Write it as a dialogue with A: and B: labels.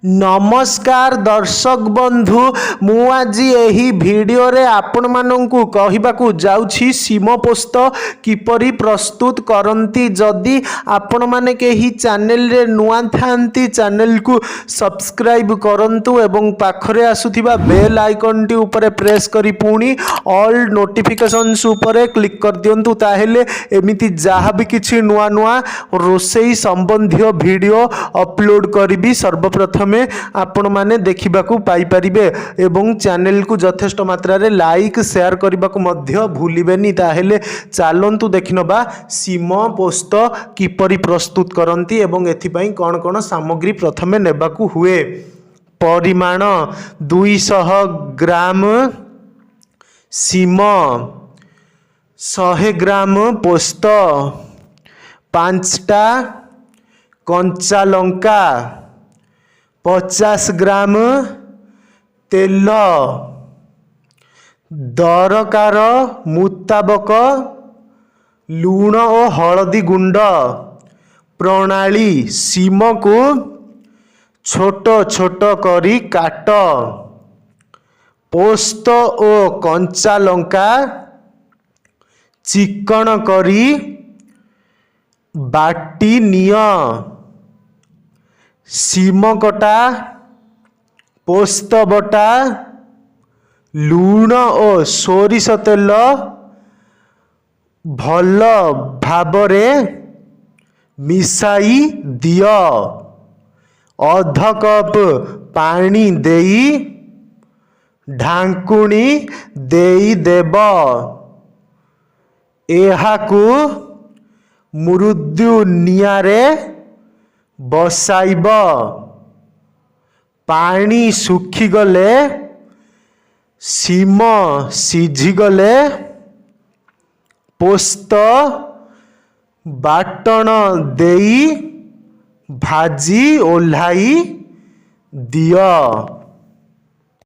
A: नमस्कार दर्शक बंधु मु आज यही वीडियो रे आपण मानंकु कहिबाकू जाउछि सीम पोस्त किपरि प्रस्तुत करंती। जदि आपण माने केही चैनल रे नुआ थांती चैनल को सब्सक्राइब करंतु एवं पाखरे आसुथिबा बेल आइकन टी ऊपर प्रेस करी पुणी ऑल नोटिफिकेशंस ऊपर क्लिक कर दियंतु। ताहेले एमिति जहाँ भी किछि नुआ नुआ रोसई संबंधी वीडियो अपलोड करी सर्वप्रथम आपण माने देखिबाकू पाई परिबे एवं चैनल को यथेष्ट मात्रा रे लाइक शेयर करबाकू मध्य भूलिबेनी। ताहेले चालंतु देखिनबा सीम पोस्त किपरि प्रस्तुत करंती एवं एथिपाई कौन कौन सामग्री प्रथमे नेबाकू हुए। परिमाण 200 ग्राम सीम, 100 ग्राम पोस्त, 5टा कंचा लंका, 50 ग्राम तेल, दरकार मुताबक लूण और हलदी गुंड। प्रणाली सीम को छोट छोट करी काट, पोस्त और कंचा लंका चिकन करी बाटी निया। सीम कटा, पोस्त बटा, लूण और सोरिष तेल भल भाबरे मिसाई दियो। अध कप पानी देई ढांकुणी देई देब। एहाकू मृदु नियारे बसाइब। पानी सुखी गले सीम सीझी गले पोस्त बाटण देई भाजी ओल्हाई दियो।